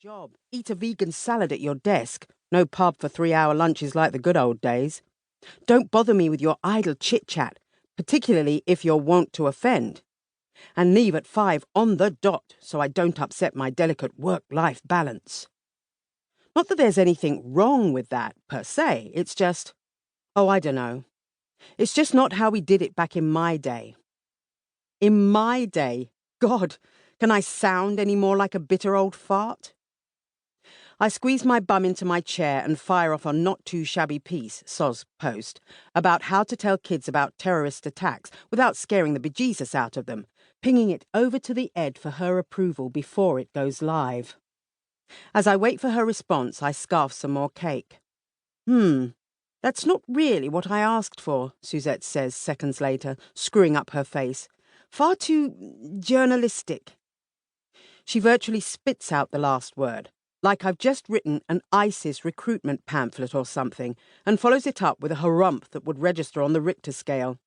Job. Eat a vegan salad at your desk. No pub for 3-hour lunches like the good old days. Don't bother me with your idle chit-chat, particularly if you're wont to offend. And leave at 5 on the dot so I don't upset my delicate work-life balance. Not that there's anything wrong with that, per se. It's just, I don't know. It's just not how we did it back in my day. In my day? God, can I sound any more like a bitter old fart? I squeeze my bum into my chair and fire off a not-too-shabby piece, Soz Post, about how to tell kids about terrorist attacks without scaring the bejesus out of them, pinging it over to the Ed for her approval before it goes live. As I wait for her response, I scarf some more cake. That's not really what I asked for, Suzette says seconds later, screwing up her face. Far too journalistic. She virtually spits out the last word, like I've just written an ISIS recruitment pamphlet or something, and follows it up with a harumph that would register on the Richter scale.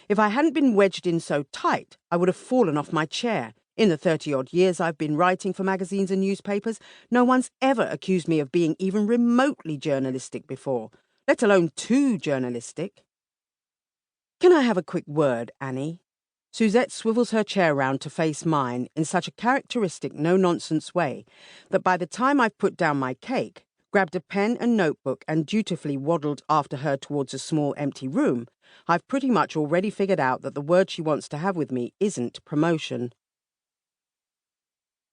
If I hadn't been wedged in so tight, I would have fallen off my chair. In the 30-odd years I've been writing for magazines and newspapers, no one's ever accused me of being even remotely journalistic before, let alone too journalistic. Can I have a quick word, Annie? Suzette swivels her chair round to face mine in such a characteristic no-nonsense way that by the time I've put down my cake, grabbed a pen and notebook and dutifully waddled after her towards a small empty room, I've pretty much already figured out that the word she wants to have with me isn't promotion.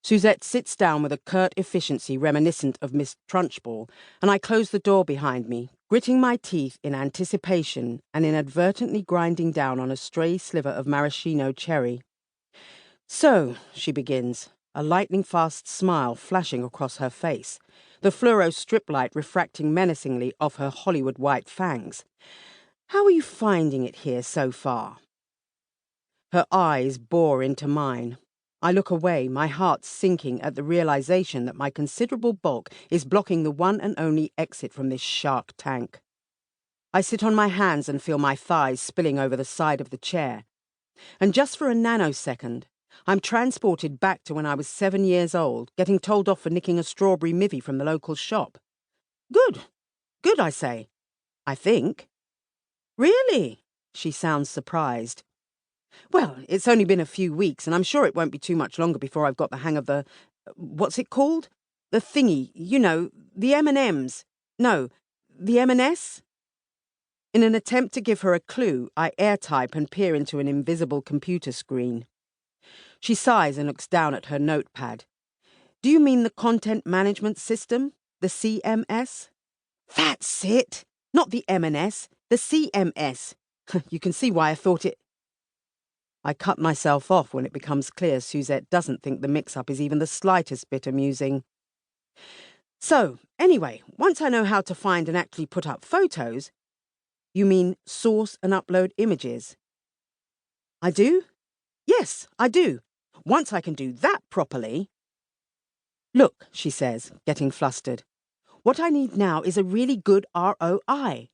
Suzette sits down with a curt efficiency reminiscent of Miss Trunchbull, and I close the door behind me, gritting my teeth in anticipation and inadvertently grinding down on a stray sliver of maraschino cherry. So, she begins, a lightning-fast smile flashing across her face, the fluoro strip light refracting menacingly off her Hollywood white fangs. How are you finding it here so far? Her eyes bore into mine. I look away, my heart sinking at the realization that my considerable bulk is blocking the one and only exit from this shark tank. I sit on my hands and feel my thighs spilling over the side of the chair. And just for a nanosecond, I'm transported back to when I was 7 years old, getting told off for nicking a strawberry mivvy from the local shop. Good, I say. I think. Really? She sounds surprised. Well, it's only been a few weeks, and I'm sure it won't be too much longer before I've got the hang of the... what's it called? The thingy, you know, the M&Ms. No, the M&S? In an attempt to give her a clue, I airtype and peer into an invisible computer screen. She sighs and looks down at her notepad. Do you mean the content management system? The CMS? That's it! Not the M&S, the CMS. You can see why I thought it... I cut myself off when it becomes clear Suzette doesn't think the mix-up is even the slightest bit amusing. So, anyway, once I know how to find and actually put up photos... You mean source and upload images? I do? Yes, I do. Once I can do that properly... Look, she says, getting flustered. What I need now is a really good ROI.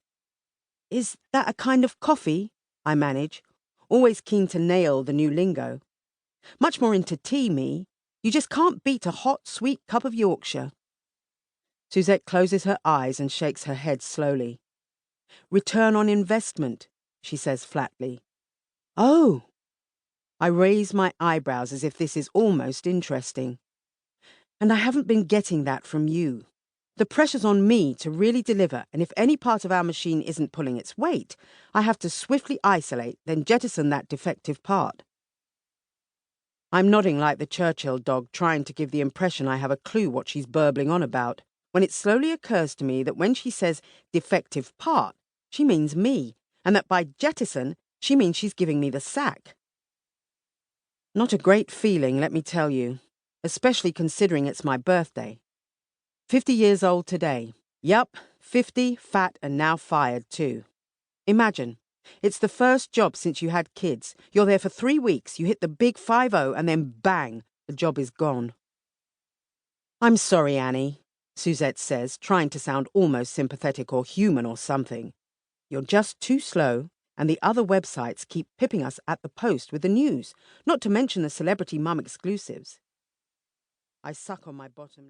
Is that a kind of coffee? I manage. Always keen to nail the new lingo. Much more into tea, me. You just can't beat a hot, sweet cup of Yorkshire. Suzette closes her eyes and shakes her head slowly. Return on investment, she says flatly. Oh! I raise my eyebrows as if this is almost interesting. And I haven't been getting that from you. The pressure's on me to really deliver, and if any part of our machine isn't pulling its weight, I have to swiftly isolate, then jettison that defective part. I'm nodding like the Churchill dog, trying to give the impression I have a clue what she's burbling on about, when it slowly occurs to me that when she says defective part, she means me, and that by jettison, she means she's giving me the sack. Not a great feeling, let me tell you, especially considering it's my birthday. 50 years old today. Yup, 50, fat, and now fired too. Imagine, it's the first job since you had kids. You're there for 3 weeks, you hit the big 5-0, and then bang, the job is gone. I'm sorry, Annie, Suzette says, trying to sound almost sympathetic or human or something. You're just too slow, and the other websites keep pipping us at the post with the news, not to mention the celebrity mum exclusives. I suck on my bottom lip.